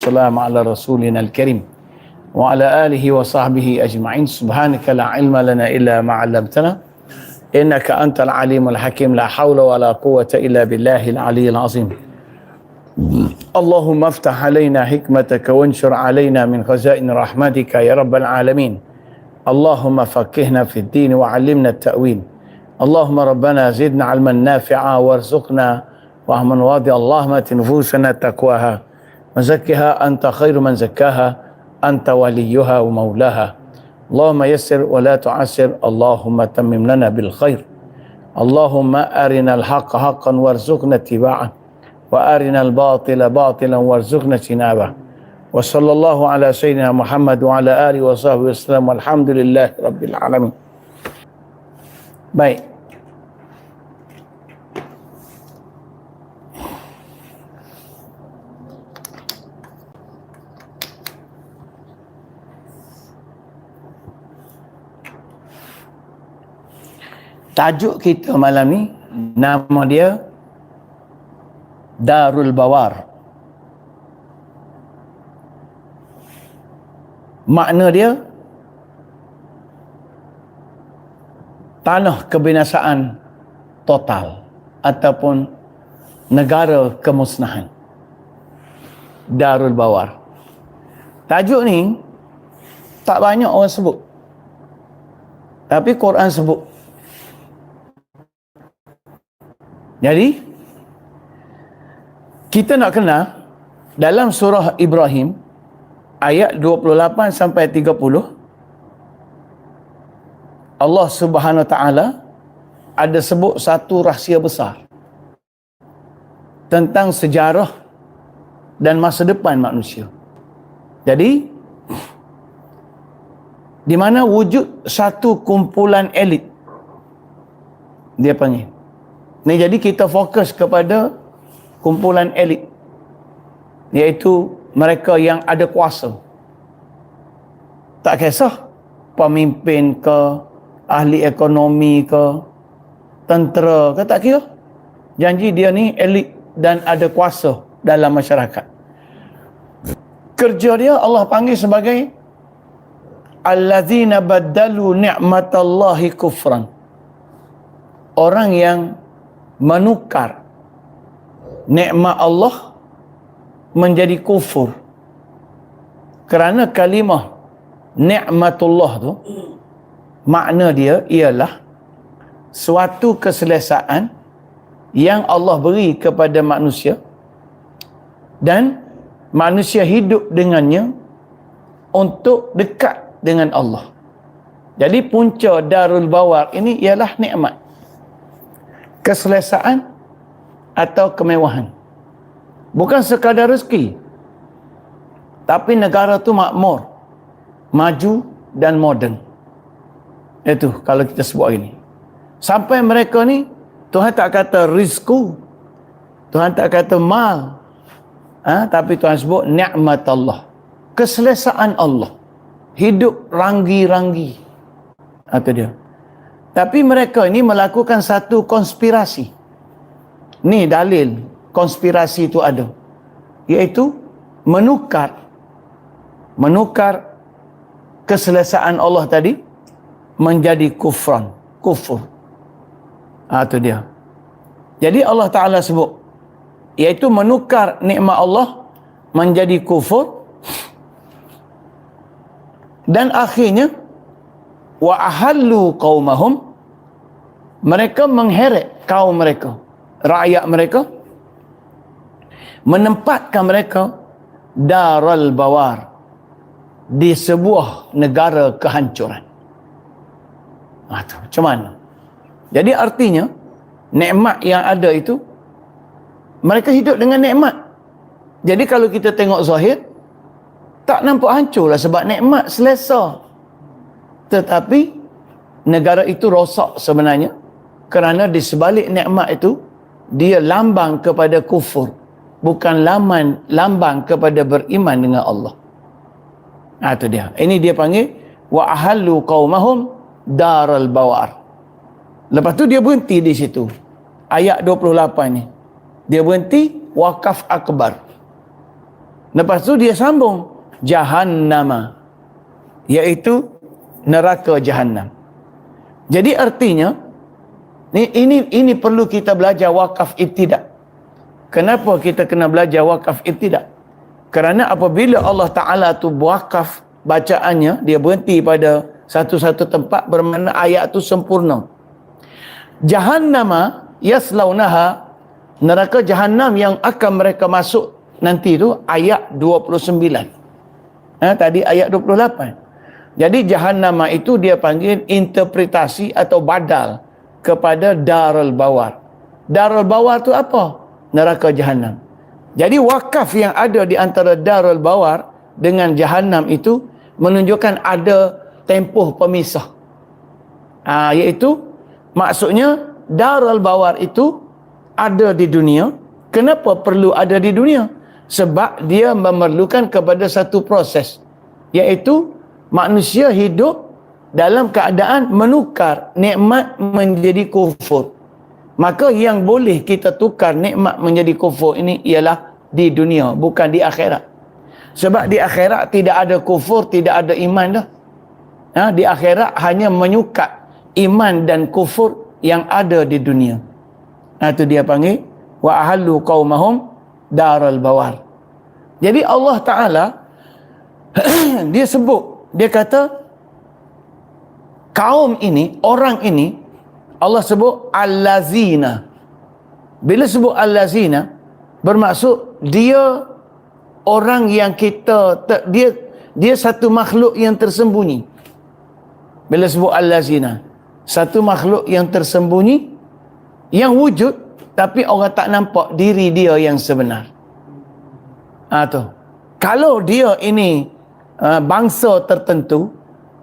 والسلام على رسولنا الكريم وعلى آله وصحبه أجمعين. سبحانك لا علم لنا إلا ما علمتنا إنك أنت العليم الحكيم. لا حول ولا قوة إلا بالله العلي العظيم. اللهم افتح علينا حكمتك وانشر علينا من خزائن رحمتك يا رب العالمين. اللهم فقهنا في الدين وعلمنا التأويل. اللهم ربنا زدنا علما نافعا وارزقنا وهما واضعا. اللهم ات نفوسنا تقواها وزكها أنت خير من زكاها أنت وليها ومولاها. اللهم يسر ولا تعسر. اللهم تمم لنا بالخير. اللهم أرنا الحق حقا وارزقنا اتباعه وأرنا الباطل باطلا وارزقنا اجتنابه. وصلى الله على سيدنا محمد وعلى آله وصحبه وسلم والحمد لله رب العالمين. Baik. Tajuk kita malam ni nama dia Darul Bawar. Makna dia tanah kebinasaan total ataupun negara kemusnahan. Darul Bawar. Tajuk ni tak banyak orang sebut. Tapi Quran sebut. Jadi kita nak kenal dalam surah Ibrahim ayat 28 sampai 30 Allah Subhanahu Wa Taala ada sebut satu rahsia besar tentang sejarah dan masa depan manusia. Jadi di mana wujud satu kumpulan elit, dia panggil. Ni jadi kita fokus kepada kumpulan elit, iaitu mereka yang ada kuasa. Tak kisah pemimpin ke, ahli ekonomi ke, tentera ke, tak kira. Janji dia ni elit dan ada kuasa dalam masyarakat. Kerja dia Allah panggil sebagai allazina baddalu ni'matallahi kufran. Orang yang menukar nikmat Allah menjadi kufur. Kerana kalimah nikmatullah tu makna dia ialah suatu keselesaan yang Allah beri kepada manusia dan manusia hidup dengannya untuk dekat dengan Allah. Jadi punca Darul Bawar ini ialah nikmat, keselesaan atau kemewahan. Bukan sekadar rezeki, tapi negara tu makmur, maju dan moden. Itu kalau kita sebut hari ni. Sampai mereka ni Tuhan tak kata rizku, Tuhan tak kata mal, tapi Tuhan sebut nikmat Allah, keselesaan Allah, hidup ranggi-ranggi. Itu dia. Tapi mereka ini melakukan satu konspirasi. Ni dalil konspirasi itu ada, iaitu menukar keselesaan Allah tadi menjadi kufur. Itu dia. Jadi Allah Ta'ala sebut, iaitu menukar nikmat Allah menjadi kufur, dan akhirnya wa ahallu qaumahum, mereka mengheret kaum mereka, rakyat mereka, menempatkan mereka Darul Bawar, di sebuah negara kehancuran. Macam mana? Jadi artinya nikmat yang ada itu, mereka hidup dengan nikmat. Jadi kalau kita tengok zahir, tak nampak hancur lah sebab nikmat selesa. Tetapi negara itu rosak sebenarnya kerana di sebalik nikmat itu dia lambang kepada kufur, bukan lambang kepada beriman dengan Allah. Itu dia. Ini dia panggil wa ahallu qaumahum Darul Bawar. Lepas tu dia berhenti di situ. Ayat 28 ni. Dia berhenti wakaf akbar. Lepas tu dia sambung jahannama, iaitu neraka jahannam. Jadi artinya ini perlu kita belajar wakaf ibtidak. Kenapa kita kena belajar wakaf ibtidak? Kerana apabila Allah Ta'ala tu wakaf bacaannya, dia berhenti pada satu-satu tempat, bermakna ayat tu sempurna. Jahannama yaslaunaha, neraka jahannam yang akan mereka masuk nanti tu, ayat 29. Tadi ayat 28. Jadi jahannama itu dia panggil interpretasi atau badal kepada darul bawar. Darul bawar tu apa? Neraka jahannam. Jadi wakaf yang ada di antara darul bawar dengan jahannam itu menunjukkan ada tempoh pemisah. Iaitu maksudnya darul bawar itu ada di dunia. Kenapa perlu ada di dunia? Sebab dia memerlukan kepada satu proses, iaitu manusia hidup dalam keadaan menukar nikmat menjadi kufur. Maka yang boleh kita tukar nikmat menjadi kufur ini ialah di dunia, bukan di akhirat. Sebab di akhirat tidak ada kufur, tidak ada iman dah. Di akhirat hanya menyukat iman dan kufur yang ada di dunia. Itu dia panggil wa ahallu qaumahum darul bawar. Jadi Allah Ta'ala dia sebut, dia kata kaum ini, orang ini, Allah sebut allazina. Bila sebut allazina, bermaksud dia orang yang dia satu makhluk yang tersembunyi. Bila sebut allazina, satu makhluk yang tersembunyi, yang wujud tapi orang tak nampak diri dia yang sebenar. Tu. Kalau dia ini bangsa tertentu,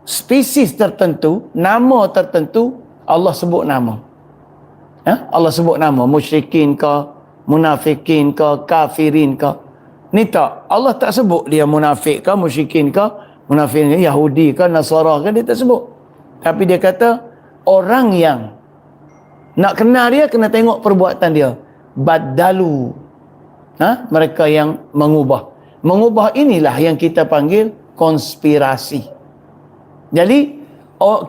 spesies tertentu, nama tertentu, Allah sebut nama. Allah sebut nama, musyrikin ke, munafikin ke, kafirin ke. Ni tak, Allah tak sebut dia munafik ke, musyrikin ke, munafikin ke, Yahudi ke, Nasara ke, dia tak sebut. Tapi dia kata orang yang nak kenal dia, kena tengok perbuatan dia. Badalu. Mereka yang mengubah. Mengubah inilah yang kita panggil konspirasi. Jadi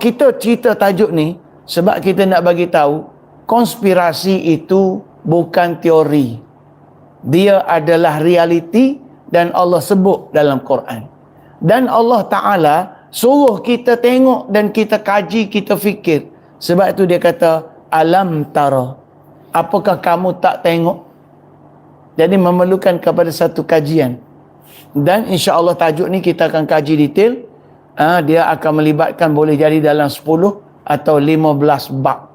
kita cerita tajuk ni sebab kita nak bagi tahu konspirasi itu bukan teori. Dia adalah realiti dan Allah sebut dalam Quran. Dan Allah Ta'ala suruh kita tengok dan kita kaji, kita fikir. Sebab itu dia kata alam tara, apakah kamu tak tengok? Jadi memerlukan kepada satu kajian. Dan insya-Allah tajuk ni kita akan kaji detail. Dia akan melibatkan boleh jadi dalam 10 atau 15 bab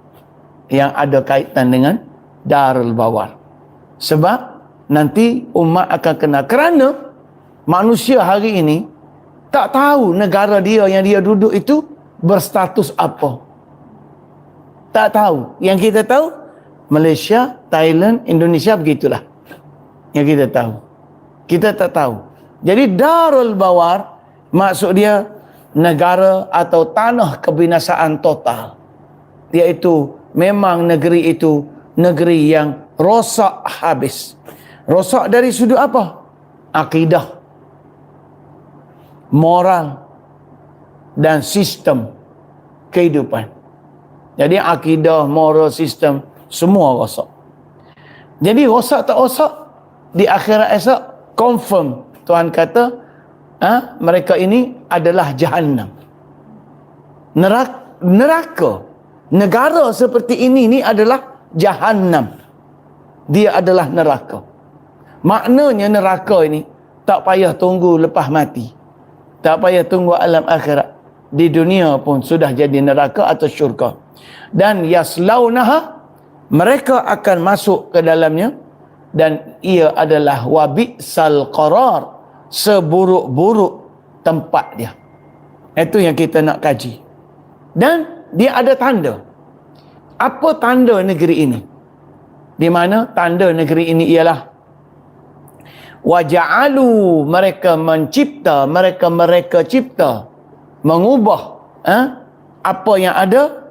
yang ada kaitan dengan darul bawar. Sebab nanti umat akan kenal. Kerana manusia hari ini tak tahu negara dia yang dia duduk itu berstatus apa. Tak tahu. Yang kita tahu Malaysia, Thailand, Indonesia, begitulah yang kita tahu. Kita tak tahu. Jadi darul bawar maksud dia negara atau tanah kebinasaan total. Iaitu memang negeri itu negeri yang rosak habis. Rosak dari sudut apa? Akidah, moral dan sistem kehidupan. Jadi akidah, moral, sistem semua rosak. Jadi rosak tak rosak, di akhirat esok confirm Tuhan kata mereka ini adalah jahannam. Neraka. Negara seperti ini adalah jahannam. Dia adalah neraka. Maknanya neraka ini tak payah tunggu lepas mati. Tak payah tunggu alam akhirat. Di dunia pun sudah jadi neraka atau syurga. Dan yaslaunaha, mereka akan masuk ke dalamnya, dan ia adalah wabi'sal qarar, seburuk-buruk tempat dia. Itu yang kita nak kaji. Dan dia ada tanda. Apa tanda negeri ini? Di mana tanda negeri ini ialah waja'alu, mereka mencipta, mereka cipta, mengubah apa yang ada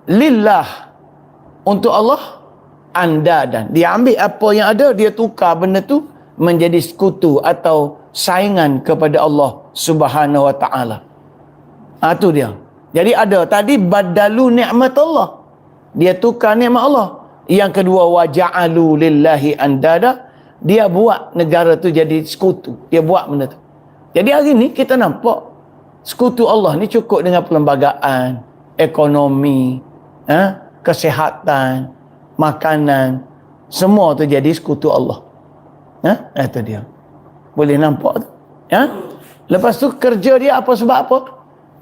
lillah, untuk Allah, andadan. Dia ambil apa yang ada, dia tukar benda tu menjadi sekutu atau saingan kepada Allah Subhanahu wa taala. Itu dia. Jadi ada tadi badalu nikmat Allah. Dia tukar nikmat Allah. Yang kedua waja'alu lillahi andada. Dia buat negara tu jadi sekutu. Dia buat benda tu. Jadi hari ni kita nampak sekutu Allah ni cukup dengan perlembagaan, ekonomi, kesihatan, makanan, semua tu jadi sekutu Allah. Itu dia. Boleh nampak tu. Lepas tu kerja dia apa sebab apa?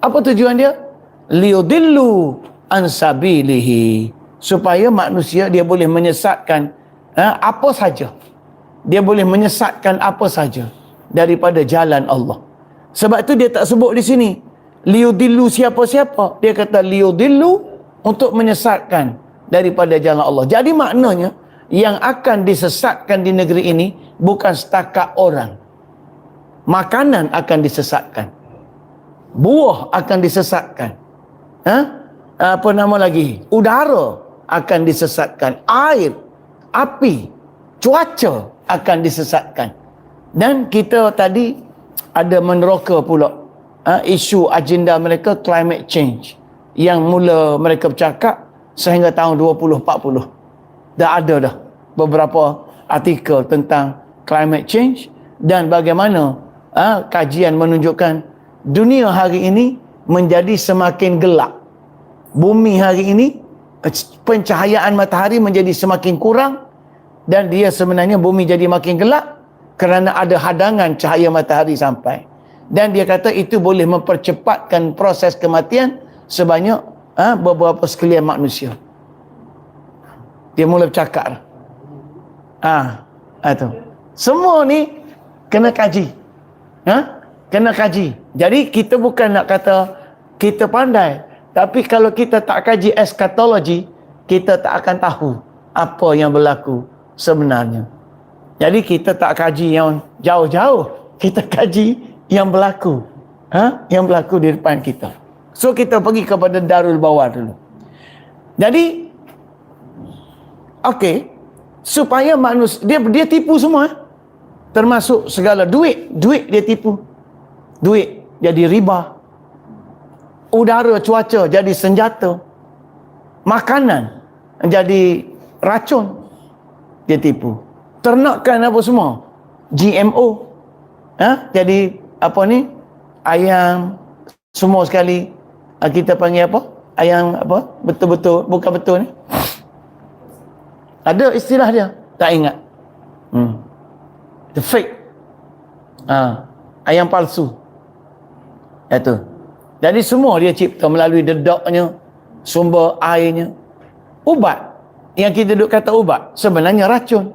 Apa tujuan dia? Liyudillu an sabilihi. Supaya manusia dia boleh menyesatkan apa saja. Dia boleh menyesatkan apa saja daripada jalan Allah. Sebab tu dia tak sebut di sini liyudillu siapa-siapa. Dia kata liyudillu untuk menyesatkan daripada jalan Allah. Jadi maknanya yang akan disesatkan di negeri ini bukan setakat orang. Makanan akan disesatkan. Buah akan disesatkan. Apa nama lagi? Udara akan disesatkan. Air, api, cuaca akan disesatkan. Dan kita tadi ada meneroka pula isu agenda mereka climate change yang mula mereka bercakap sehingga tahun 2040. Dah ada beberapa artikel tentang climate change dan bagaimana kajian menunjukkan dunia hari ini menjadi semakin gelap. Bumi hari ini pencahayaan matahari menjadi semakin kurang dan dia sebenarnya bumi jadi makin gelap kerana ada hadangan cahaya matahari sampai. Dan dia kata itu boleh mempercepatkan proses kematian sebanyak beberapa sekalian manusia. Dia mula bercakap. Itu. Semua ni kena kaji. Kena kaji. Jadi kita bukan nak kata kita pandai, tapi kalau kita tak kaji eskatologi, kita tak akan tahu apa yang berlaku sebenarnya. Jadi kita tak kaji yang jauh-jauh, kita kaji yang berlaku. Yang berlaku di depan kita. So kita pergi kepada Darul Bawar dulu. Jadi okey, supaya manusia dia tipu semua, termasuk segala duit dia tipu. Duit jadi riba. Udara, cuaca jadi senjata. Makanan jadi racun, dia tipu. Ternakan apa semua, GMO. Jadi apa ni, ayam semua sekali kita panggil apa, ayam apa, betul-betul bukan betul ni, ada istilah dia, tak ingat. The fake. Ayam palsu. Itu. Jadi semua dia cipta melalui dedaknya, sumber airnya. Ubat yang kita duk kata ubat sebenarnya racun.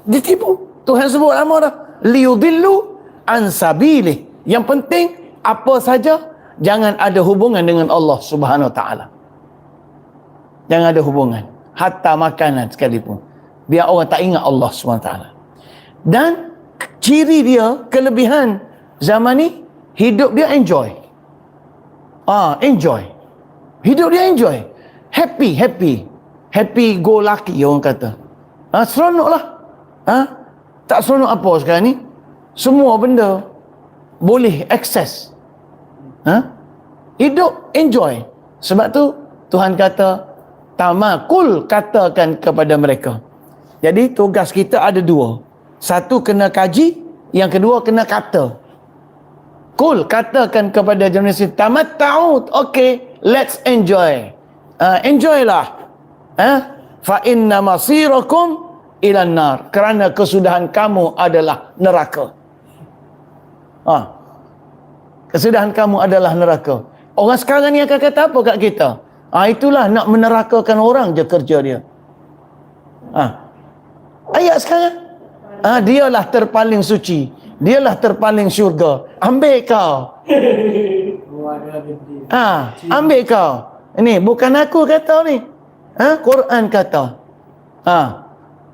Ditipu. Tuhan sebut lama dah. Liyudillu an sabilih. Yang penting apa saja jangan ada hubungan dengan Allah Subhanahu Wa Taala. Jangan ada hubungan. Hatta makanan sekalipun. Biar orang tak ingat Allah Subhanahu Wa Taala. Dan ciri dia, kelebihan zaman ni, hidup dia enjoy. Enjoy. Hidup dia enjoy. Happy go lucky orang kata. Seronok lah. Tak seronok apa sekarang ni? Semua benda boleh akses. Hidup enjoy. Sebab tu Tuhan kata, tamakul, katakan kepada mereka. Jadi tugas kita ada dua. Satu kena kaji, yang kedua kena kata. Kul, katakan kepada generasi tamatta'u, okay, let's enjoy. Enjoy lah. Fa inna masirakum ilan nar, kerana kesudahan kamu adalah neraka. Kesudahan kamu adalah neraka. Orang sekarang ni akan kata apa kat kita? Itulah nak menerakakan orang je kerja dia. Ayat sekarang, dialah terpaling suci, dialah terpaling syurga. Ambil kau. Ambil kau. Ini bukan aku kata ni. Quran kata.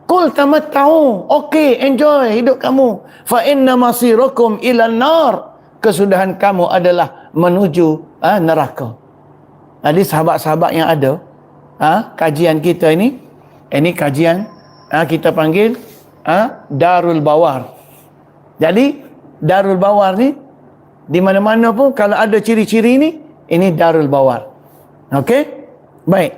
Kul tamatta'u, okey, enjoy hidup kamu. Fa inna masirakum ilan nar, kesudahan kamu adalah menuju neraka. Jadi sahabat-sahabat yang ada, kajian kita ini kajian kita panggil Darul Bawar. Jadi Darul Bawar ni di mana-mana pun kalau ada ciri-ciri ni, ini Darul Bawar. Okey? Baik.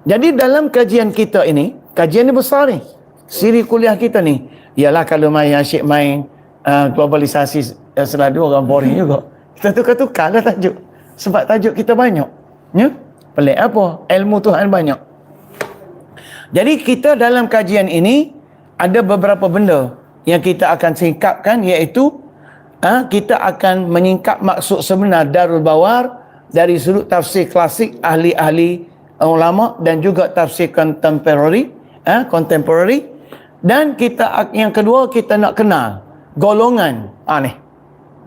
Jadi dalam kajian kita ini, kajian ni besar ni. Siri kuliah kita ni, ialah kalau main asyik main globalisasi selalu orang boring juga. Kita tukar-tukarlah tajuk. Sebab tajuk kita banyak. Ya? Pelik apa? Ilmu Tuhan banyak. Jadi kita dalam kajian ini ada beberapa benda yang kita akan singkapkan, iaitu kita akan menyingkap maksud sebenar Darul Bawar dari sudut tafsir klasik ahli-ahli ulama dan juga tafsir contemporary, dan kita yang kedua kita nak kenal golongan ni.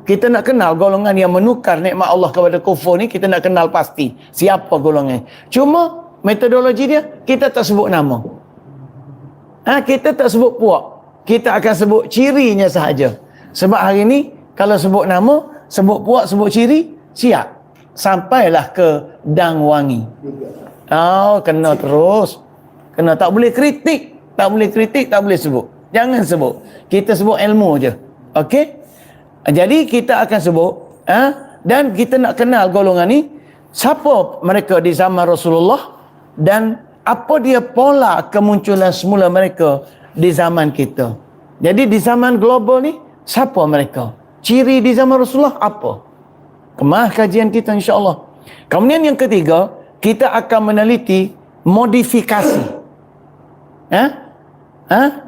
Kita nak kenal golongan yang menukar nikmat Allah kepada kufur ni, kita nak kenal pasti siapa golongan. Cuma metodologi dia kita tak sebut nama. Kita tak sebut puak. Kita akan sebut cirinya sahaja. Sebab hari ni kalau sebut nama, sebut puak, sebut ciri, siap. Sampailah ke Dang Wangi. Kena terus. Kena, tak boleh kritik. Tak boleh kritik, tak boleh sebut. Jangan sebut. Kita sebut ilmu je. Okey? Jadi kita akan sebut, dan kita nak kenal golongan ni, siapa mereka di zaman Rasulullah dan apa dia pola kemunculan semula mereka di zaman kita. Jadi di zaman global ni, siapa mereka? Ciri di zaman Rasulullah apa? Kemah kajian kita insya-Allah. Kemudian yang ketiga, kita akan meneliti modifikasi.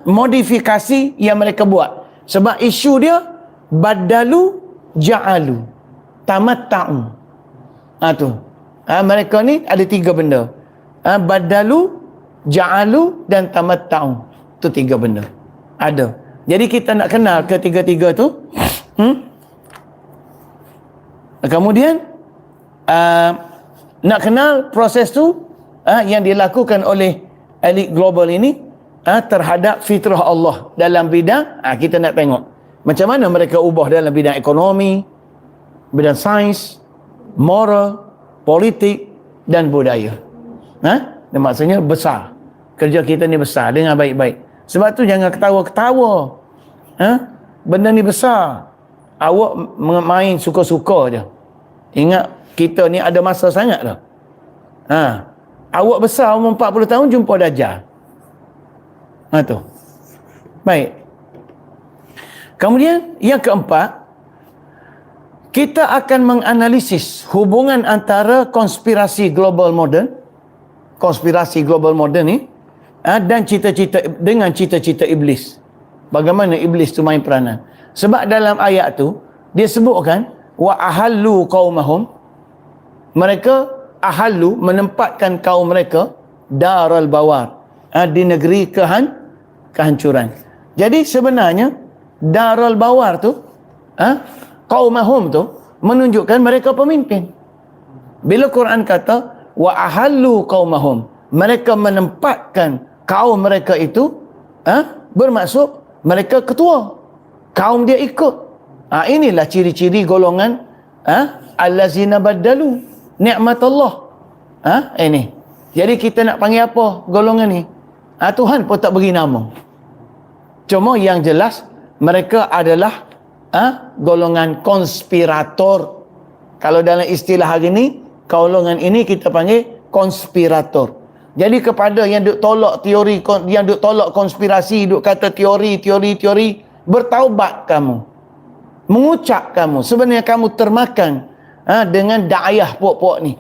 Modifikasi yang mereka buat. Sebab isu dia badalu ja'alu tamatta'u. Tu. Mereka ni ada tiga benda. Badalu, ja'alu dan tamatta'u. Tu tiga benda. Ada. Jadi kita nak kenal ketiga-tiga tu. Kemudian nak kenal proses tu yang dilakukan oleh elit global ini terhadap fitrah Allah dalam bidang, kita nak tengok macam mana mereka ubah dalam bidang ekonomi, bidang sains, moral, politik dan budaya. Dan maksudnya besar. Kerja kita ni besar, dengar baik-baik. Sebab tu jangan ketawa-ketawa. Benda ni besar. Awak main suka-suka je. Ingat kita ni ada masa sangat dah. Awak besar umur 40 tahun jumpa Dajjal. Tu. Baik. Kemudian yang keempat, kita akan menganalisis hubungan antara konspirasi global moden ni dan dengan cita-cita iblis. Bagaimana iblis tu main peranan? Sebab dalam ayat tu dia sebutkan wa ahallu qaumahum, mereka ahallu menempatkan kaum mereka daral bawar, di negeri kehancuran. Jadi sebenarnya daral bawar tu qaumahum tu menunjukkan mereka pemimpin. Bila Quran kata wa ahallu qaumahum, mereka menempatkan kaum mereka itu, bermaksud mereka ketua, kaum dia ikut. Inilah ciri-ciri golongan allazina baddalu nikmat Allah. Ini. Jadi kita nak panggil apa golongan ni? Tuhan pun tak beri nama. Cuma yang jelas mereka adalah golongan konspirator. Kalau dalam istilah hari ni, golongan ini kita panggil konspirator. Jadi kepada yang duk tolak teori, yang duk tolak konspirasi, duk kata teori, bertaubat kamu. Mengucap kamu. Sebenarnya kamu termakan dengan da'ayah puak-puak ni.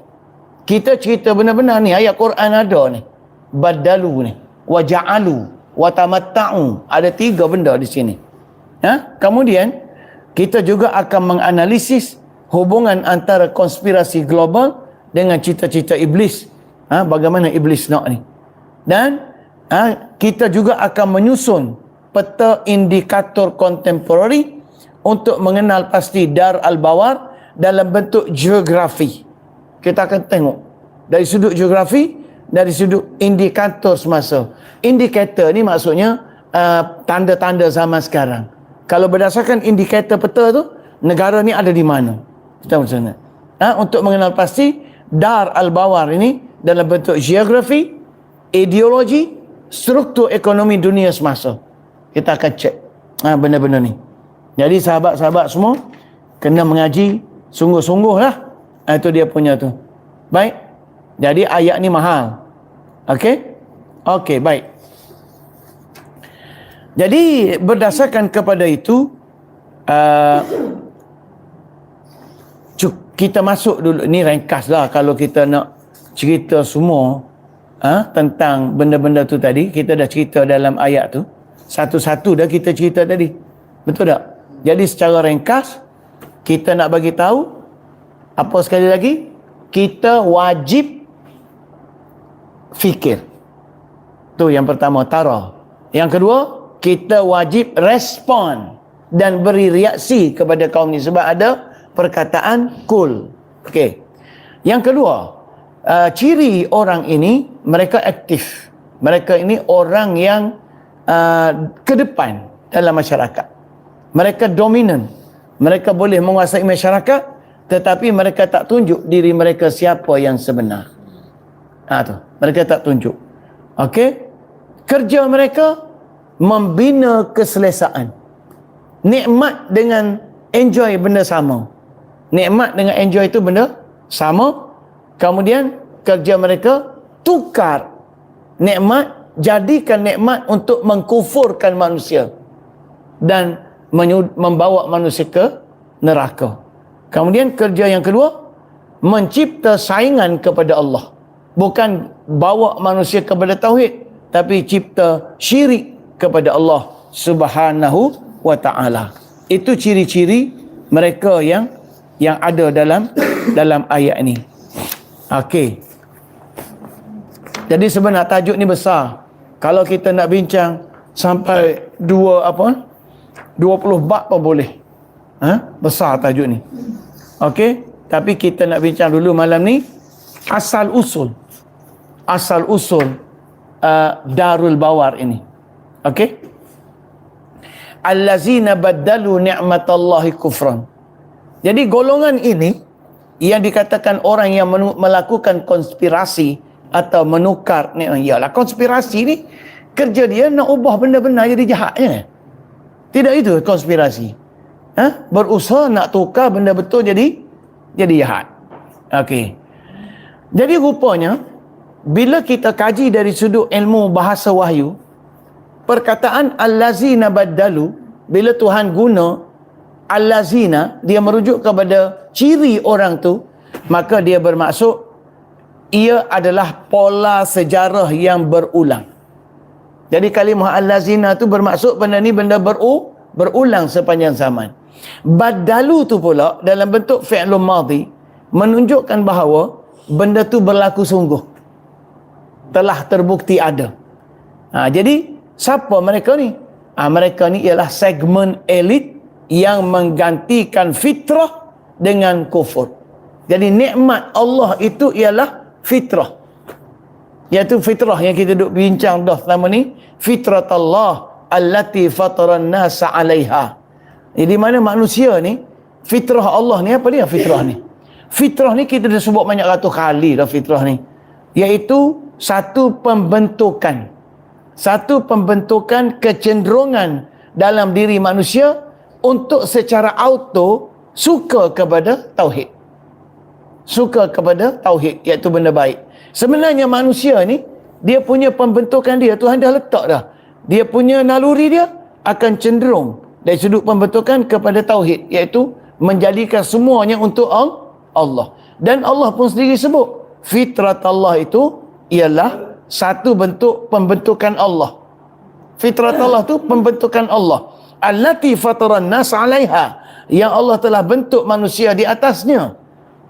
Kita cerita benar-benar ni, ayat Quran ada ni. Badalu ni. Wa ja'alu. Wa tamatta'u. Ada tiga benda di sini. Kemudian, kita juga akan menganalisis hubungan antara konspirasi global dengan cita-cita iblis. Bagaimana iblis nak ni. Dan kita juga akan menyusun peta indikator kontemporari untuk mengenal pasti Dar al-Bawar dalam bentuk geografi. Kita akan tengok dari sudut geografi, dari sudut indikator semasa. Indikator ni maksudnya tanda-tanda zaman sekarang. Kalau berdasarkan indikator peta tu, negara ni ada di mana. Kita maksudnya. Untuk mengenal pasti Dar al-Bawar ini dalam bentuk geografi, ideologi, struktur ekonomi dunia semasa. kita akan cek benda-benda ni. Jadi sahabat-sahabat semua kena mengaji sungguh-sungguh lah. Itu dia punya tu. Baik. Jadi ayat ni mahal. Okey? Okey, baik. Jadi berdasarkan kepada itu, kita masuk dulu. Ni ringkas lah kalau kita nak cerita semua tentang benda-benda tu tadi. Kita dah cerita dalam ayat tu. Satu-satu dah kita cerita tadi. Betul tak? Jadi secara ringkas, kita nak bagi tahu, apa sekali lagi? Kita wajib fikir. Tu yang pertama, tara. Yang kedua, kita wajib respon dan beri reaksi kepada kaum ni. Sebab ada perkataan kul. Okey. Yang kedua, ciri orang ini, mereka aktif. Mereka ini orang yang ke depan dalam masyarakat. Mereka dominan. Mereka boleh menguasai masyarakat, tetapi mereka tak tunjuk diri mereka siapa yang sebenar. Tu. Mereka tak tunjuk. Okey? Kerja mereka membina keselesaan. Nikmat dengan enjoy benda sama. Nikmat dengan enjoy itu benda sama. Kemudian kerja mereka tukar nikmat, jadikan nikmat untuk mengkufurkan manusia dan membawa manusia ke neraka. Kemudian kerja yang kedua, mencipta saingan kepada Allah. Bukan bawa manusia kepada tauhid, tapi cipta syirik kepada Allah Subhanahu wa ta'ala. Itu ciri-ciri mereka yang ada dalam ayat ini. Okey. Jadi sebenarnya tajuk ni besar. Kalau kita nak bincang sampai 20 bab pun boleh. Besar tajuk ni. Okey, tapi kita nak bincang dulu malam ni asal usul Darul Bawar ini. Okey. Allazina baddalu ni'matallahi kufran. Jadi golongan ini yang dikatakan orang yang melakukan konspirasi atau menukar nikmat. Yalah, konspirasi ni kerja dia nak ubah benda-benda jadi jahatnya. Tidak itu konspirasi. Berusaha nak tukar benda betul jadi jahat. Okey. Jadi rupanya bila kita kaji dari sudut ilmu bahasa wahyu, perkataan allazina baddalu, bila Tuhan guna allazina, dia merujuk kepada ciri orang tu, maka dia bermaksud ia adalah pola sejarah yang berulang. Jadi kalimah allazina tu bermaksud benda ni benda berulang sepanjang zaman. Badalu tu pula dalam bentuk fi'lun madhi menunjukkan bahawa benda tu berlaku sungguh. Telah terbukti ada. Jadi siapa mereka ni? Mereka ni ialah segmen elit yang menggantikan fitrah dengan kufur. Jadi nikmat Allah itu ialah fitrah. Iaitu fitrah yang kita duk bincang dah selama ni, fitratallah allati fataran nasa 'alaiha. Jadi mana manusia ni, fitrah Allah ni, apa dia fitrah ni? Fitrah ni kita dah sebut banyak ratus kali dah fitrah ni. Iaitu satu pembentukan kecenderungan dalam diri manusia untuk secara auto suka kepada tauhid. Suka kepada tauhid, iaitu benda baik. Sebenarnya manusia ni, dia punya pembentukan dia, Tuhan dah letak dah. Dia punya naluri dia akan cenderung dari sudut pembentukan kepada tauhid, iaitu menjadikan semuanya untuk Allah. Dan Allah pun sendiri sebut, fitrat Allah itu ialah satu bentuk pembentukan Allah. Fitrat Allah tu pembentukan Allah. Allati fataran nas 'alaiha, yang Allah telah bentuk manusia di atasnya.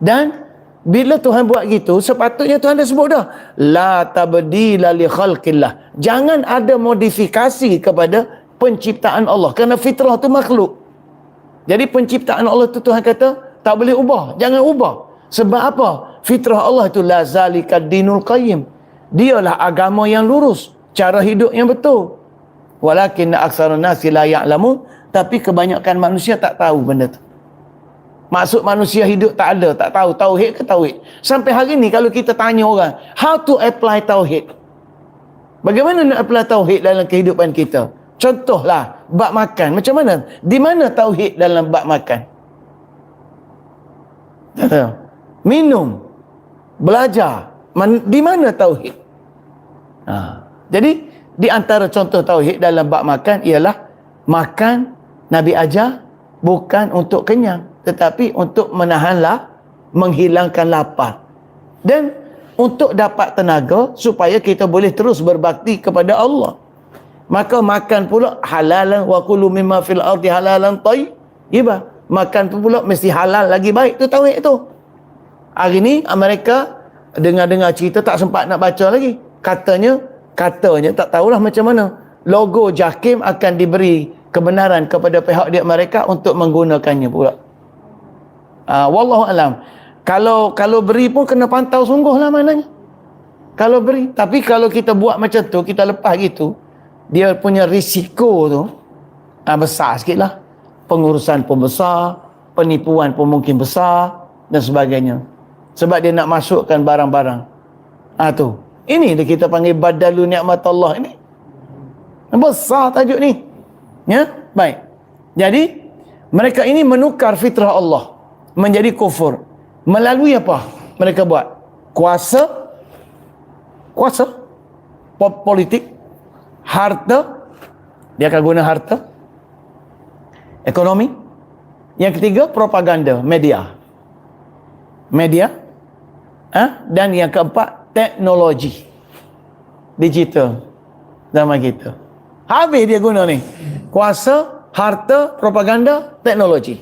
Dan bila Tuhan buat gitu, sepatutnya Tuhan dah sebut dah, la tabdila li khalqillah. Jangan ada modifikasi kepada penciptaan Allah, kerana fitrah tu makhluk. Jadi penciptaan Allah tu Tuhan kata tak boleh ubah, jangan ubah. Sebab apa? Fitrah Allah itu la zalika dinul qayyim. Dialah agama yang lurus, cara hidup yang betul. Walakin aktsarun nasi la ya'lamun, tapi kebanyakan manusia tak tahu benda tu. Maksud manusia hidup tak ada, tak tahu tauhid ke tauhid. Sampai hari ni kalau kita tanya orang, how to apply tauhid? Bagaimana nak apply tauhid dalam kehidupan kita? Contohlah bab makan. Macam mana? Di mana tauhid dalam bab makan? Tak tahu. Minum, belajar, di mana tauhid? Jadi di antara contoh tauhid dalam bab makan ialah makan Nabi ajar bukan untuk kenyang, tetapi untuk menahanlah, menghilangkan lapar, dan untuk dapat tenaga supaya kita boleh terus berbakti kepada Allah. Maka makan pula halalan, wa kulu mimma fil ardi halalan thayyibah. Makan pula mesti halal lagi baik. Tu tauhid tu. Hari ni Amerika dengar-dengar cerita, tak sempat nak baca lagi. Katanya tak tahulah macam mana logo JAKIM akan diberi kebenaran kepada pihak di Amerika untuk menggunakannya pula. Wallahu alam. Kalau beri pun kena pantau sungguh lah maknanya. Kalau beri. Tapi kalau kita buat macam tu, kita lepas gitu, dia punya risiko tu besar sikit lah. Pengurusan pun besar, penipuan pun mungkin besar dan sebagainya. Sebab dia nak masukkan barang-barang. Tu. Ini dia kita panggil badalu nikmat Allah ini. Besar tajuk ni. Ya, baik. Jadi mereka ini menukar fitrah Allah menjadi kufur. Melalui apa mereka buat? Kuasa politik, harta, dia akan guna harta, ekonomi. Yang ketiga, propaganda, media, dan yang keempat, teknologi digital zaman kita. Habis dia guna ni, kuasa, harta, propaganda, teknologi.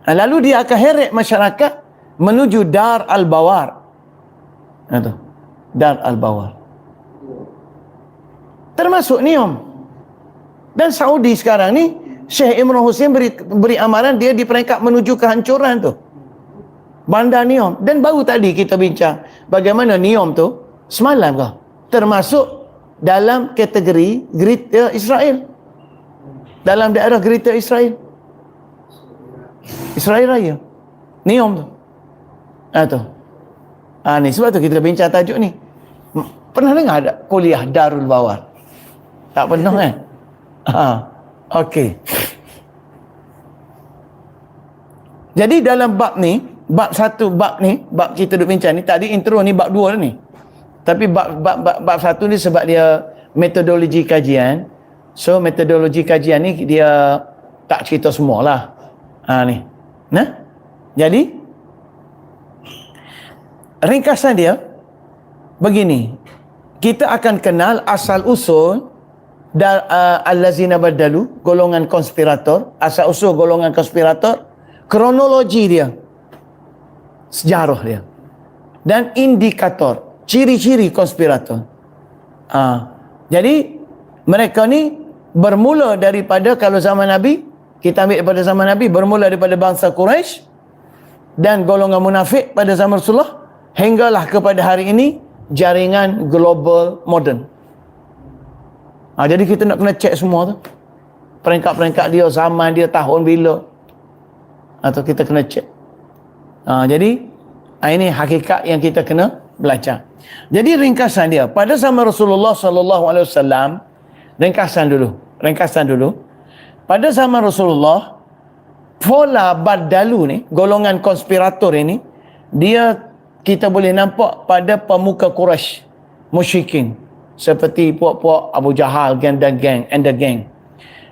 Lalu dia akan heret masyarakat menuju Dar al-Bawar. Dar al-Bawar termasuk ni dan Saudi sekarang ni, Syekh Imran Hussein beri amaran dia di peringkat menuju kehancuran tu, bandar Neom. Dan baru tadi kita bincang bagaimana Neom tu semalam termasuk dalam kategori Greater Israel, dalam daerah Greater Israel Raya, Neom tu. Ni sebab tu kita bincang tajuk ni. Pernah dengar tak kuliah Darul Bawar? Tak pernah kan? Okey. Jadi dalam bab ni, bab kita duk bincang ni, tadi intro ni bab 2 ni. Tapi bab 1 ni sebab dia metodologi kajian. So metodologi kajian ni dia tak cerita semualah. Ni. Jadi ringkasan dia begini. Kita akan kenal asal-usul allazina badalu, golongan konspirator, asal-usul golongan konspirator, kronologi dia, sejarah dia, dan indikator, ciri-ciri konspirator. Jadi mereka ni bermula daripada, kalau zaman Nabi, kita ambil daripada zaman Nabi, bermula daripada bangsa Quraisy dan golongan munafik pada zaman Rasulullah, hinggalah kepada hari ini jaringan global moden. Jadi kita nak kena cek semua tu, peringkat-peringkat dia, zaman dia, tahun bila, atau kita kena cek. Jadi ini hakikat yang kita kena belajar. Jadi ringkasan dia pada zaman Rasulullah sallallahu alaihi wasallam, ringkasan dulu. Pada zaman Rasulullah, pola badalu ni, golongan konspirator ini, dia kita boleh nampak pada pemuka Quraisy, musyrikin, seperti puak-puak Abu Jahal and the gang.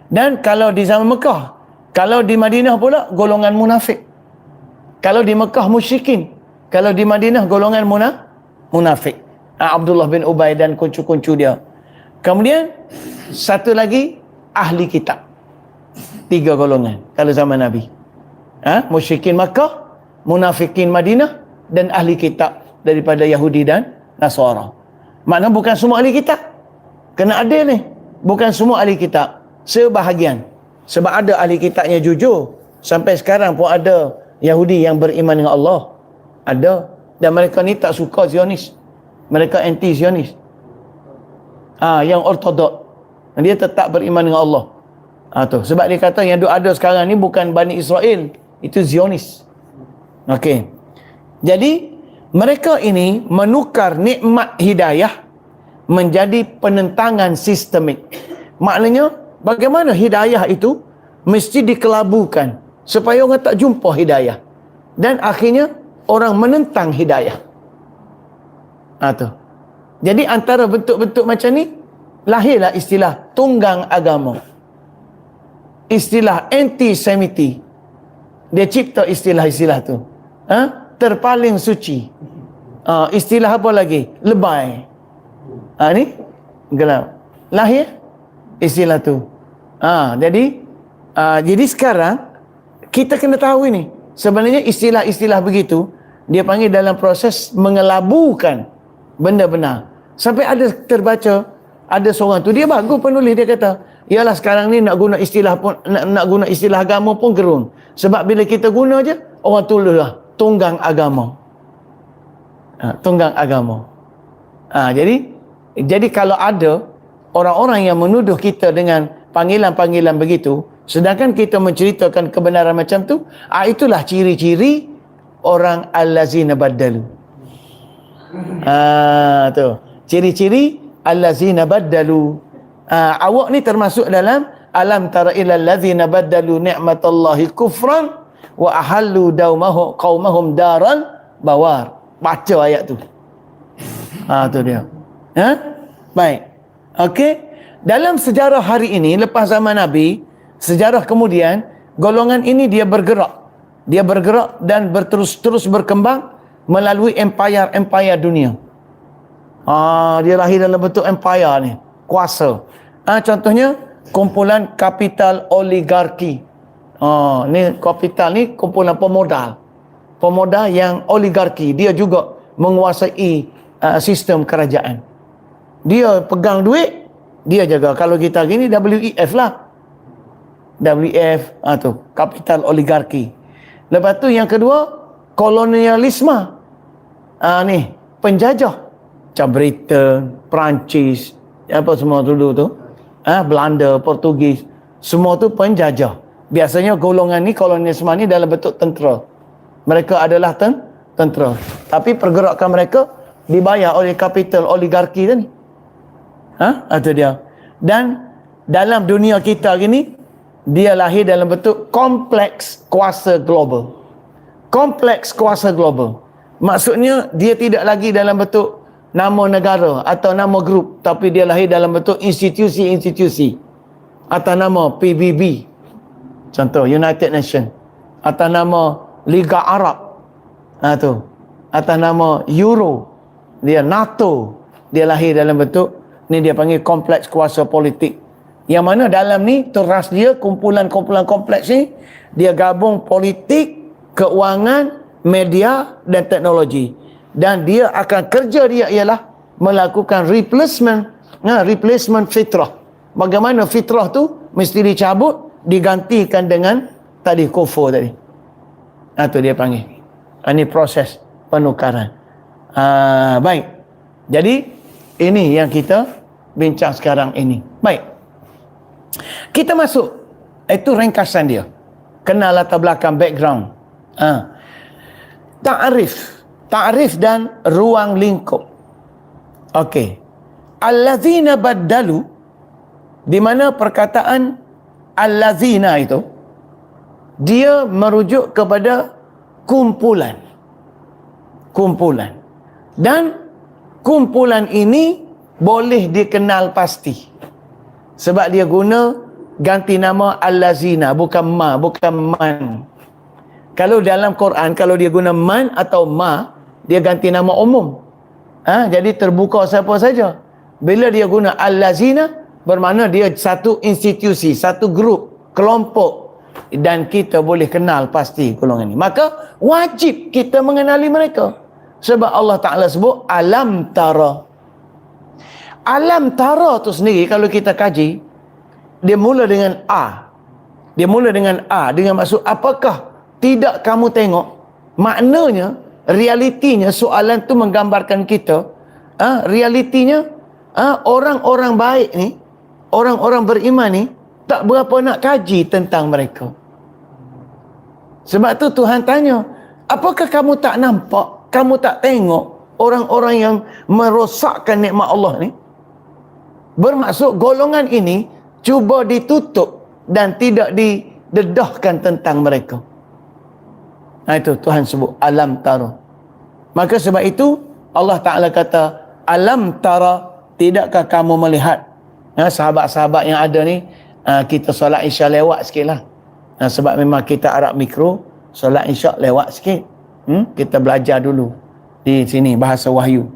Dan kalau di zaman Mekah, kalau di Madinah pula golongan munafik. Kalau di Mekah musyrikin, kalau di Madinah golongan munafik. Abdullah bin Ubay dan kuncu-kuncu dia. Kemudian satu lagi ahli kitab. 3 golongan kalau zaman Nabi. Musyrikin Makkah, munafikin Madinah, dan ahli kitab daripada Yahudi dan Nasara. Maknanya bukan semua ahli kitab. Kena adil ni. Bukan semua ahli kitab. Sebahagian. Sebab ada ahli kitabnya jujur. Sampai sekarang pun ada Yahudi yang beriman dengan Allah. Ada. Dan mereka ni tak suka Zionis. Mereka anti Zionis. Yang ortodok. Dia tetap beriman dengan Allah. Tu. Sebab dia kata yang ada sekarang ni bukan Bani Israel. Itu Zionis. Okey. Jadi mereka ini menukar nikmat hidayah menjadi penentangan sistemik. Maknanya bagaimana hidayah itu mesti dikelabukan supaya orang tak jumpa hidayah. Dan akhirnya orang menentang hidayah. Tu. Jadi antara bentuk-bentuk macam ni, lahirlah istilah tunggang agama. Istilah anti-semiti. Dia cipta istilah-istilah tu. Terpaling suci. Istilah apa lagi? Lebay. Ni gelap. Lahir istilah tu. Jadi sekarang kita kena tahu ini. Sebenarnya istilah-istilah begitu dia panggil dalam proses mengelabukan benda benar. Sampai ada terbaca, ada seorang tu, dia bagus penulis, dia kata, yalah sekarang ni nak guna istilah pun, nak guna istilah agama pun gerun. Sebab bila kita guna je, orang tulislah tunggang agama. Tunggang agama. Jadi kalau ada orang-orang yang menuduh kita dengan panggilan-panggilan begitu, sedangkan kita menceritakan kebenaran macam tu, itulah ciri-ciri orang allazina baddalu. Tu. Ciri-ciri allazina baddalu. Awak ni termasuk dalam alam tara ilal ladzina baddalu ni'matallahi kufran wa ahallu qaumahum daral bawar. Baca ayat tu. Tu dia. Baik. Okey. Dalam sejarah hari ini, lepas zaman Nabi, sejarah kemudian, golongan ini dia bergerak. Dia bergerak dan terus berkembang melalui empire dunia. Dia lahir dalam bentuk empire ni. Kuasa. Contohnya, kumpulan kapital oligarki. Ni kapital ni kumpulan pemodal. Pemodal yang oligarki. Dia juga menguasai sistem kerajaan. Dia pegang duit, dia jaga. Kalau kita gini, WEF lah. WEF, tu, kapital oligarki. Lepas tu yang kedua, kolonialisme. Ni, penjajah. Macam Britain, Perancis, apa semua dulu tu. Belanda, Portugis. Semua tu penjajah. Biasanya golongan ni, kolonialisme ni dalam bentuk tentera. Mereka adalah tentera. Tapi pergerakan mereka dibayar oleh kapital oligarki tadi. Itu dia. Dan dalam dunia kita gini, dia lahir dalam bentuk kompleks kuasa global. Kompleks kuasa global. Maksudnya dia tidak lagi dalam bentuk nama negara atau nama grup, tapi dia lahir dalam bentuk institusi-institusi. Atas nama PBB. Contoh United Nations. Atas nama Liga Arab. Tu. Atas nama Euro. Dia NATO. Dia lahir dalam bentuk ni, dia panggil kompleks kuasa politik. Yang mana dalam ni teras dia kumpulan-kumpulan kompleks ni, dia gabung politik, keuangan, media dan teknologi. Dan dia akan kerja dia ialah melakukan replacement fitrah. Bagaimana fitrah tu mesti dicabut, digantikan dengan tadi kufur tadi. Itu dia panggil. Ini proses penukaran. Baik. Jadi ini yang kita bincang sekarang ini. Baik. Kita masuk. Itu ringkasan dia. Kenal latar belakang, background. Ta'rif dan ruang lingkup. Okey. Allazina baddalu, di mana perkataan allazina itu dia merujuk kepada kumpulan. Dan kumpulan ini boleh dikenal pasti. Sebab dia guna ganti nama allazina, bukan man. Kalau dalam Quran, kalau dia guna man atau ma, dia ganti nama umum. Jadi terbuka siapa saja. Bila dia guna allazina, bermakna dia satu institusi, satu grup, kelompok, dan kita boleh kenal pasti golongan ini. Maka wajib kita mengenali mereka. Sebab Allah Ta'ala sebut alam tara. Alam tara tu sendiri kalau kita kaji, dia mula dengan A. Dia mula dengan A, dengan maksud apakah tidak kamu tengok? Maknanya, realitinya soalan tu menggambarkan kita, realitinya orang-orang baik ni, orang-orang beriman ni tak berapa nak kaji tentang mereka. Sebab tu Tuhan tanya, apakah kamu tak nampak, kamu tak tengok orang-orang yang merosakkan nikmat Allah ni? Bermaksud golongan ini cuba ditutup dan tidak didedahkan tentang mereka. Itu Tuhan sebut alam tara. Maka sebab itu Allah Ta'ala kata, alam tara, tidakkah kamu melihat? Sahabat-sahabat yang ada ni, kita solat isya lewat sikit lah. Sebab memang kita Arab mikro, solat isya lewat sikit. Kita belajar dulu di sini bahasa wahyu.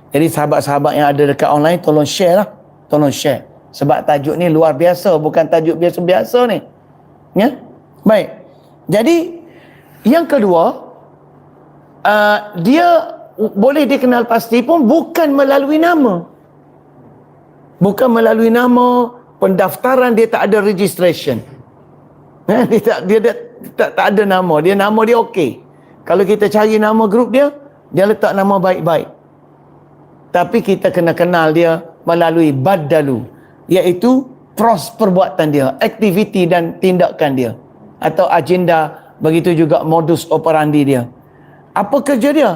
Jadi sahabat-sahabat yang ada dekat online, tolong share lah. Tolong share. Sebab tajuk ni luar biasa, bukan tajuk biasa-biasa ni. Ya? Baik. Jadi yang kedua, dia boleh dikenal pasti pun bukan melalui nama. Bukan melalui nama, pendaftaran dia tak ada registration. Dia tak ada nama. Nama dia okey. Kalau kita cari nama grup dia letak nama baik-baik. Tapi kita kena kenal dia melalui badalu, iaitu perbuatan dia, aktiviti dan tindakan dia, atau agenda, begitu juga modus operandi dia. Apa kerja dia?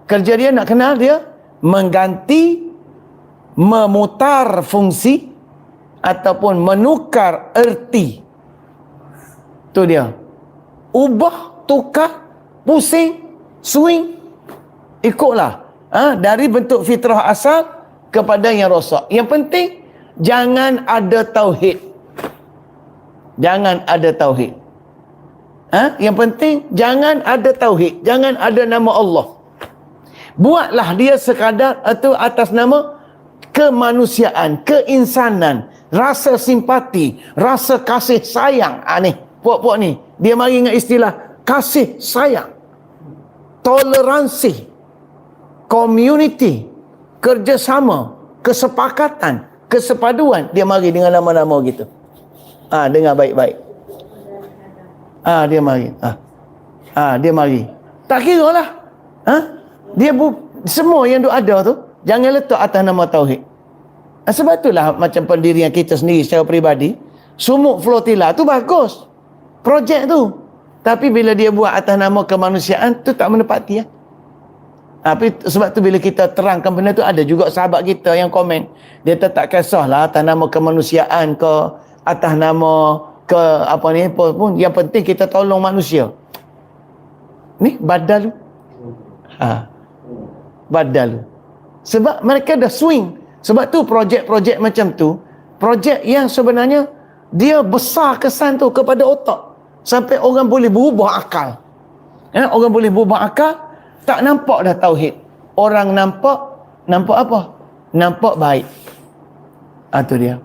Kerja dia nak kenal dia mengganti, memutar fungsi ataupun menukar erti. Tu dia. Ubah, tukar, pusing, swing, ikutlah. Dari bentuk fitrah asal kepada yang rosak. Yang penting jangan ada tauhid. Jangan ada tauhid. Yang penting jangan ada tauhid, jangan ada nama Allah. Buatlah dia sekadar atau atas nama kemanusiaan, keinsanan, rasa simpati, rasa kasih sayang. Ni, puak-puak ni, dia mari dengan istilah kasih sayang, toleransi, community, kerjasama, kesepakatan, kesepaduan. Dia mari dengan nama-nama gitu. Dengar baik-baik. Dia mari. Dia mari. Tak kira lah. Dia semua yang ada tu jangan letak atas nama tauhid. Sebab itulah macam pendirian kita sendiri secara peribadi, Sumuk Flotilla tu bagus, projek tu. Tapi bila dia buat atas nama kemanusiaan tu tak menepati ya. Tapi sebab tu bila kita terangkan benda tu, ada juga sahabat kita yang komen, dia tak kisahlah atas nama kemanusiaan ke, atas nama ke apa ni pun, yang penting kita tolong manusia. Ni badal. Badal. Sebab mereka dah swing. Sebab tu projek-projek macam tu, projek yang sebenarnya dia besar kesan tu kepada otak, sampai orang boleh berubah akal. Orang boleh berubah akal, tak nampak dah tauhid. Orang nampak apa? Nampak baik. Tu dia.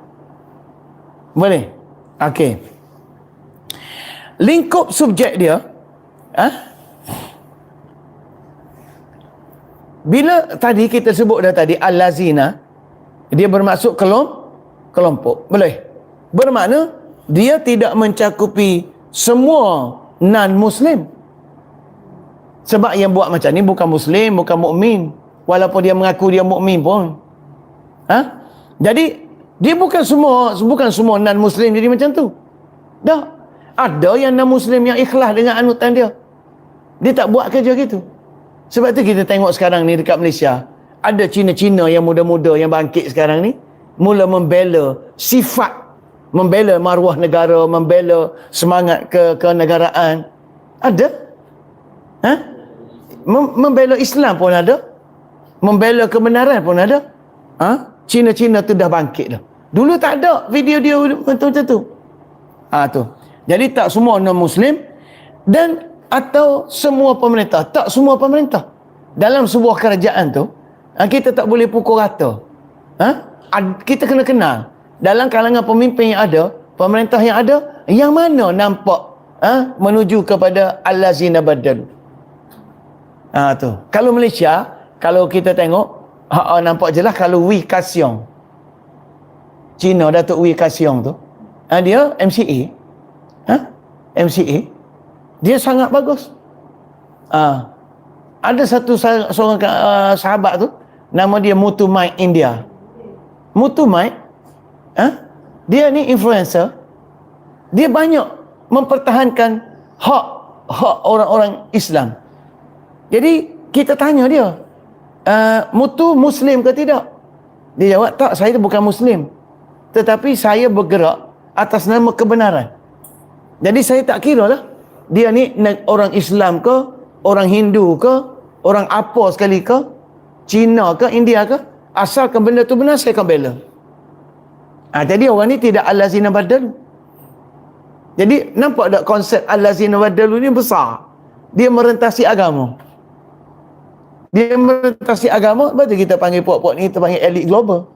Boleh? Okey. Lingkup subjek dia, bila tadi kita sebut dah tadi al-lazina, dia bermaksud kelompok. Boleh? Bermakna dia tidak mencakupi semua non-Muslim. Sebab yang buat macam ni bukan Muslim, bukan mukmin, walaupun dia mengaku dia mukmin pun. Jadi dia bukan semua non-Muslim jadi macam tu. Dah. Ada yang non-Muslim yang ikhlas dengan anutan dia. Dia tak buat kerja gitu. Sebab tu kita tengok sekarang ni dekat Malaysia, ada Cina-Cina yang muda-muda yang bangkit sekarang ni, mula membela sifat, membela maruah negara, membela semangat kenegaraan. Ada? Membela Islam pun ada. Membela kebenaran pun ada. Cina-Cina tu dah bangkit dah. Dulu tak ada video dia macam tu. Tu. Jadi tak semua non-Muslim dan atau semua pemerintah. Tak semua pemerintah. Dalam sebuah kerajaan tu, kita tak boleh pukul rata. Kita kena kenal. Dalam kalangan pemimpin yang ada, pemerintah yang ada, yang mana nampak menuju kepada allazina badalu. Tu. Kalau Malaysia, kalau kita tengok, nampak jelas kalau Wee Ka Siong. Cina, Datuk Wee Ka Siong tu, dia MCA. MCA. Dia sangat bagus. Ada seorang sahabat tu, nama dia Muthu Mike India. Muthu Mike, dia ni influencer. Dia banyak mempertahankan hak orang-orang Islam. Jadi kita tanya dia, Muthu Muslim ke tidak? Dia jawab, tak, saya bukan Muslim, tetapi saya bergerak atas nama kebenaran. Jadi saya tak kira lah dia ni orang Islam ke, orang Hindu ke, orang apa sekali ke, Cina ke, India ke, asalkan benda tu benar, saya akan bela. Jadi orang ni tidak allazina badalu. Jadi nampak tak konsep allazina badalu ni besar. Dia merentasi agama. Dia merentasi agama, betul kita panggil puak-puak ni, kita panggil elit global.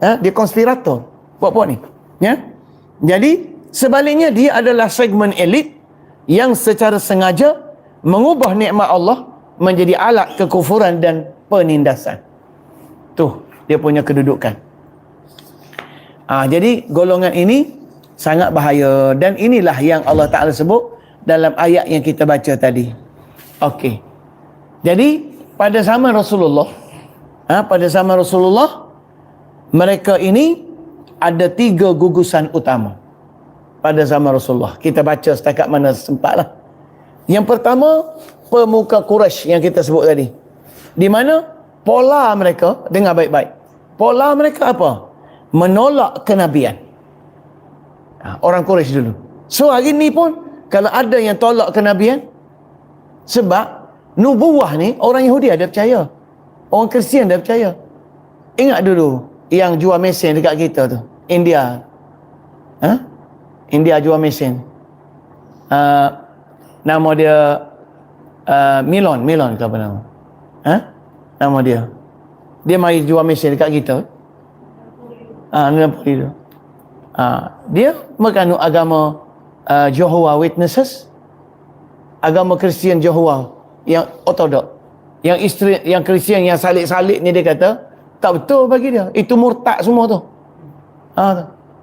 Dia konspirator, puak-puak ni. Ya? Jadi sebaliknya dia adalah segmen elit yang secara sengaja mengubah nikmat Allah menjadi alat kekufuran dan penindasan. Tuh dia punya kedudukan. Jadi golongan ini sangat bahaya, dan inilah yang Allah Ta'ala sebut dalam ayat yang kita baca tadi. Okey. Jadi pada zaman Rasulullah, mereka ini ada 3 gugusan utama. Pada zaman Rasulullah, kita baca setakat mana sempatlah. Yang pertama, pemuka Quraisy yang kita sebut tadi, di mana pola mereka, dengar baik-baik, pola mereka apa? Menolak kenabian. Orang Quraisy dulu. So hari ni pun kalau ada yang tolak kenabian, sebab nubuwah ni orang Yahudi ada percaya, orang Kristian ada percaya. Ingat dulu yang jual mesin dekat kita tu, India. India jual mesin. Nama dia Milon ke apa nama? Nama dia. Dia mari jual mesin dekat kita. Napoli tu. Dia menganut agama Jehovah Witnesses, agama Kristian Jehovah yang ortodok. Yang Kristian yang salib-salib ni dia kata tak betul bagi dia. Itu murtad semua tu.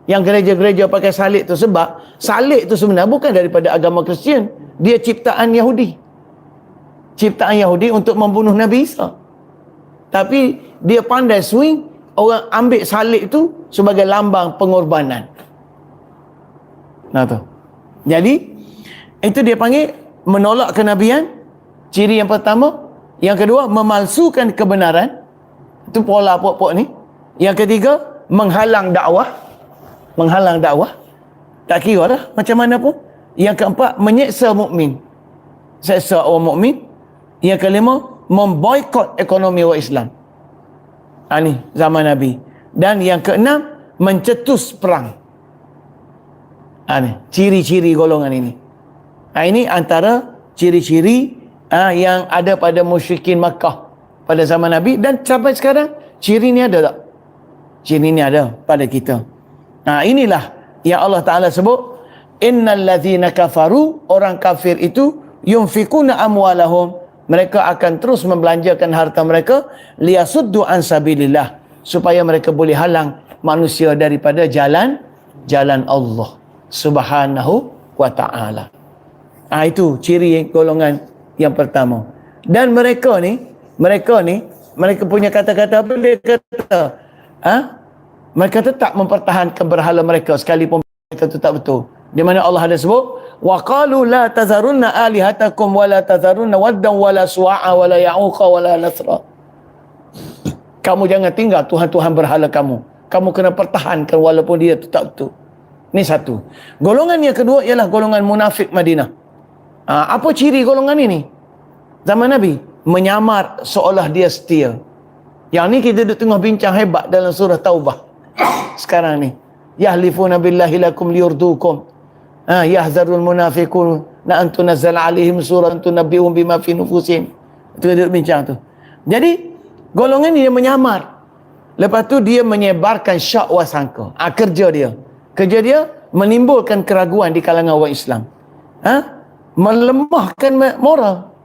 Yang gereja-gereja pakai salib tu, sebab salib tu sebenarnya bukan daripada agama Kristian, dia ciptaan Yahudi. Ciptaan Yahudi untuk membunuh Nabi Isa. Tapi dia pandai swing, orang ambil salib tu sebagai lambang pengorbanan. Tu. Jadi itu dia panggil menolak kenabian, ciri yang pertama. Yang kedua, memalsukan kebenaran. Itu pola puak-puak ni. Yang ketiga, menghalang dakwah. Tak kira lah macam mana pun. Yang keempat, menyeksa mukmin, seksa orang mukmin. Yang kelima, memboikot ekonomi orang Islam. Ni zaman Nabi. Dan yang keenam, mencetus perang. Ni ciri-ciri golongan ini. Ini antara ciri-ciri yang ada pada musyrikin Makkah pada zaman Nabi, dan sampai sekarang ciri ni ada tak? Ciri ni ada pada kita. Inilah yang Allah Ta'ala sebut, innal ladzina kafaru, orang kafir itu, yunfikuna amwalahum, mereka akan terus membelanjakan harta mereka, liyasuddu an sabilillah, supaya mereka boleh halang manusia daripada jalan Allah Subhanahu wa ta'ala. Itu ciri golongan yang pertama. Dan mereka punya kata-kata apa dia kata? Mereka tetap mempertahankan berhala mereka sekalipun mereka itu tak betul. Di mana Allah ada sebut, wa qalu la tazarunna alihatakum wa la tazarunna waddan wa la suwa'a wa la ya'uqa wa la nasra. Kamu jangan tinggal tuhan-tuhan berhala kamu. Kamu kena pertahankan walaupun dia itu tak betul. Ini satu. Golongan yang kedua ialah golongan munafik Madinah. Apa ciri golongan ini? Zaman Nabi, menyamar seolah dia setia. Yang ni kita tengah bincang hebat dalam surah Taubah sekarang ni. Yahlifuna billahi lakum liyurdukum, yahzarul munafiqun la an tunazzal alaihim surah tunabbi'um bima fi nufusihim. Itu kita bincang tu. Jadi golongan ni dia menyamar, lepas tu dia menyebarkan syak wasangka. Kerja dia menimbulkan keraguan di kalangan orang Islam. Melemahkan moral.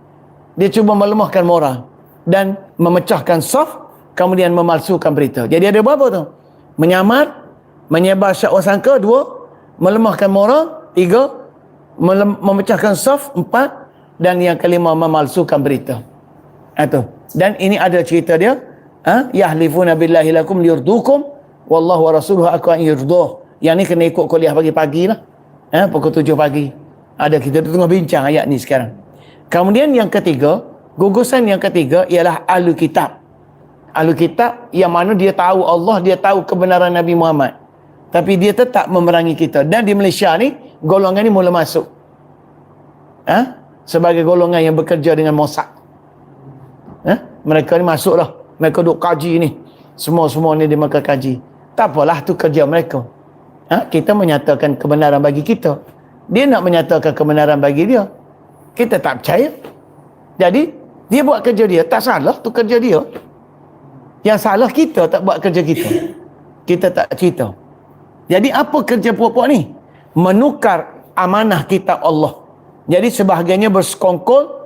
Dia cuba melemahkan moral dan memecahkan saf, kemudian memalsukan berita. Jadi ada berapa tu? Menyamar, menyebar syak wasangka, 2, melemahkan moral, 3, memecahkan saf, 4, dan yang kelima memalsukan berita. Itu. Dan ini ada cerita dia, yahlifuna billahi lakum liyurdukum wallahu wa rasuluhu aqwa yurduh. Yang ni kena ikut kuliah pagi-pagi lah. Pukul 7 pagi. Ada kita tengah bincang ayat ni sekarang. Kemudian yang ketiga, gugusan yang ketiga ialah Ahlul Kitab. Ahlul Kitab yang mana dia tahu Allah, dia tahu kebenaran Nabi Muhammad. Tapi dia tetap memerangi kita. Dan di Malaysia ni, golongan ni mula masuk. Sebagai golongan yang bekerja dengan Mossad. Mereka ni masuk lah. Mereka duk kaji ni. Semua ni dia mereka kaji. Tak apalah, tu kerja mereka. Kita menyatakan kebenaran bagi kita. Dia nak menyatakan kebenaran bagi dia. Kita tak percaya. Jadi, dia buat kerja dia. Tak salah, tu kerja dia. Yang salah kita tak buat kerja kita. Kita tak cerita. Jadi apa kerja puak-puak ni? Menukar amanah kitab Allah. Jadi sebahagiannya bersekongkol,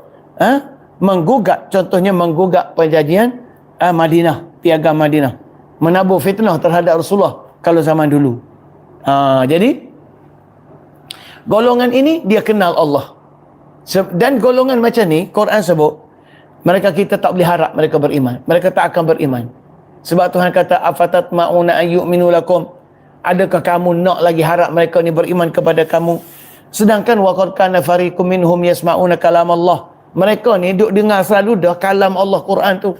menggugat, contohnya menggugat perjanjian Madinah, piagam Madinah. Menabur fitnah terhadap Rasulullah kalau zaman dulu. Jadi golongan ini dia kenal Allah. Dan golongan macam ni, Quran sebut, mereka kita tak boleh harap mereka beriman. Mereka tak akan beriman. Sebab Tuhan kata, afatatma'una ayyu'minu lakum. Adakah kamu nak lagi harap mereka ni beriman kepada kamu? Sedangkan waqad kana fariqum minhum yasma'una kalam Allah. Mereka ni duk dengar selalu dah kalam Allah Quran tu.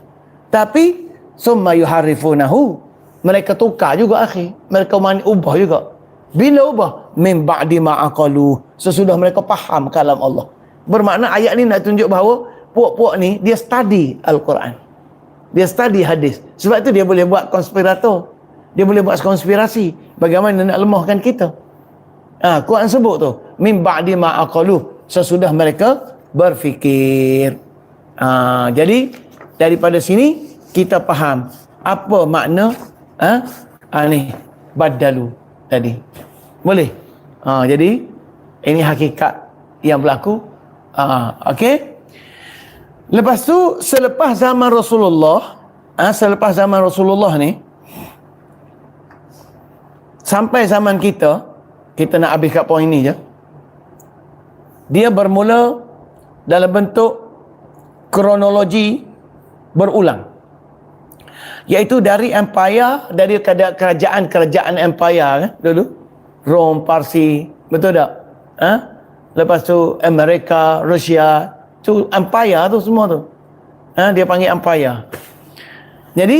Tapi summa yuharrifunahu. Mereka tukar juga akhi. Mereka ubah juga. Bila ubah? Min ba'di ma aqalu. Sesudah mereka faham kalam Allah. Bermakna ayat ni nak tunjuk bahawa puak-puak ni dia study Al-Quran. Dia study hadis. Sebab tu dia boleh buat konspirator. Dia boleh buat konspirasi. Bagaimana nak lemahkan kita. Quran sebut tu. Min ba'di ma aqalu. Sesudah mereka berfikir. Jadi daripada sini kita faham apa makna ni badalu tadi. Boleh? Jadi ini hakikat yang berlaku. Okey. Lepas tu selepas zaman Rasulullah, selepas zaman Rasulullah ni sampai zaman kita nak habis kat poin ni je. Dia bermula dalam bentuk kronologi berulang. Iaitu dari empire, dari kerajaan-kerajaan empire dulu. Rom, Parsi, betul tak? Lepas tu Amerika, Rusia, tu empire tu semua tu. Dia panggil empire. Jadi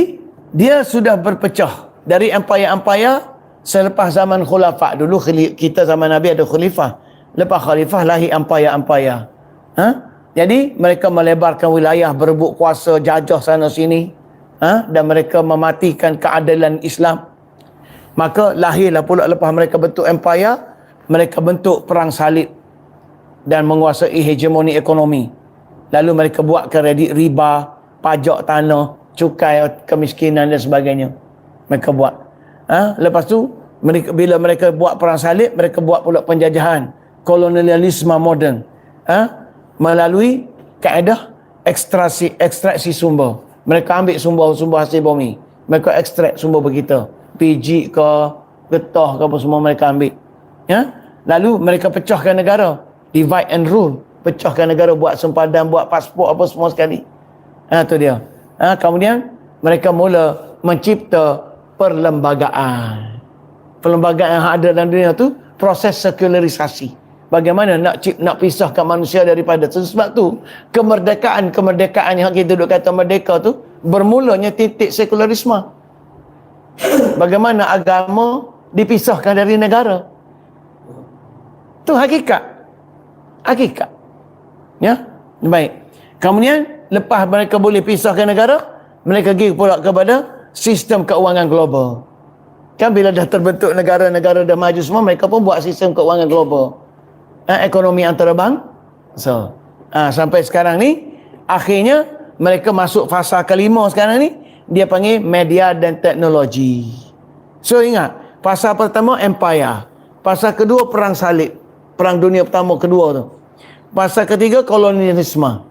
dia sudah berpecah dari empire-empire. Selepas zaman khulafah, dulu kita zaman Nabi ada khalifah. Lepas khalifah lahir empire-empire. Jadi mereka melebarkan wilayah, berebut kuasa, jajah sana sini. Dan mereka mematikan keadilan Islam. Maka lahirlah pula lepas mereka bentuk empire, mereka bentuk perang salib dan menguasai hegemoni ekonomi. Lalu mereka buatkan riba, pajak tanah, cukai kemiskinan dan sebagainya. Mereka buat. Lepas tu bila mereka buat perang salib, mereka buat pula penjajahan, kolonialisme moden, melalui kaedah ekstraksi sumber. Mereka ambil sumber hasil bumi, mereka ekstrak sumber begitu, biji ke getah ke apa semua mereka ambil. Lalu mereka pecahkan negara, divide and rule, pecahkan negara, buat sempadan, buat pasport apa semua sekali. Tu dia. Kemudian mereka mula mencipta perlembagaan. Perlembagaan yang ada dalam dunia tu proses sekularisasi. Bagaimana nak pisahkan manusia daripada tu. Sebab tu kemerdekaan yang kita duk kata merdeka tu bermulanya titik sekularisme. Bagaimana agama dipisahkan dari negara. Tu hakikat. Ya, baik. Kemudian lepas mereka boleh pisahkan negara, mereka pergi pula kepada sistem keuangan global. Kan bila dah terbentuk negara-negara dah maju semua, mereka pun buat sistem keuangan global. Ekonomi antarabangsa. Sampai sekarang ni, akhirnya mereka masuk fasa kelima sekarang ni, dia panggil media dan teknologi. So ingat, fasa pertama empire. Fasa kedua perang salib. Perang dunia pertama kedua tu. Fasa ketiga kolonialisme.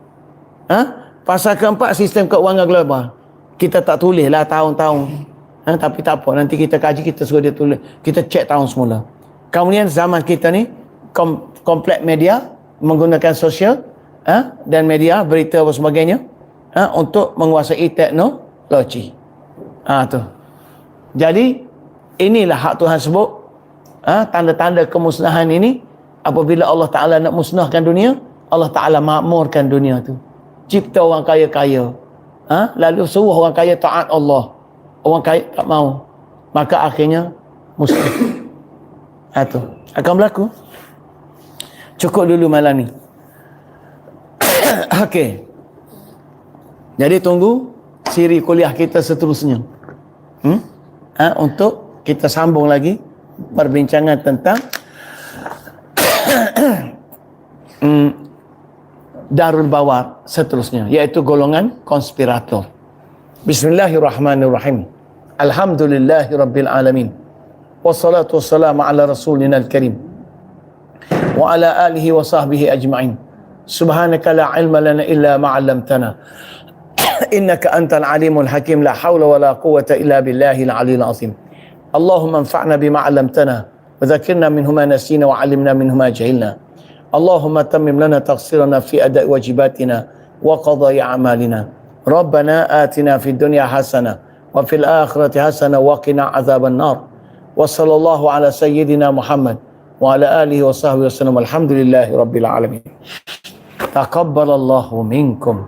Fasa keempat sistem keuangan global. Kita tak tulis lah tahun-tahun. Tapi tak apa, nanti kita kaji, kita suruh dia tulis. Kita cek tahun semula. Kemudian zaman kita ni komplek media, menggunakan sosial dan media, berita dan sebagainya untuk menguasai teknologi. Tu. Jadi inilah hak Tuhan sebut, tanda-tanda kemusnahan ini. Apabila Allah Ta'ala nak musnahkan dunia, Allah Ta'ala makmurkan dunia tu. Cipta orang kaya-kaya, lalu suruh orang kaya taat Allah, orang kaya tak mau. Maka akhirnya Muslim. Tu akan berlaku. Cukup dulu malam ni. Okey. Jadi tunggu siri kuliah kita seterusnya. Untuk kita sambung lagi perbincangan tentang Darul Bawar seterusnya, iaitu golongan konspirator. Bismillahirrahmanirrahim. Alhamdulillahirabbil alamin. Wassalatu wassalamu ala rasulina al-karim wa ala alihi wa sahbihi ajma'in. Subhanaka la ilma lana illa ma 'allamtana innaka antal alimul hakim. La hawla wa la quwwata illa billahil aliyyil azim. Allahumma anfa'na bima 'allamtana wa dhakkirna minhu ma nasina wa 'allimna minhu ma jahilna. Allahumma tammim lana taqsirana fi ada'i wajibatina wa qada'i a'malina. Rabbana atina fid dunya hasanah wa fil akhirati hasanah wa qina adzaban nar. Wa sallallahu ala sayyidina Muhammad wa ala alihi wa sahbihi wasallam. Alhamdulillahi rabbil alamin. Taqabbalallahu minkum.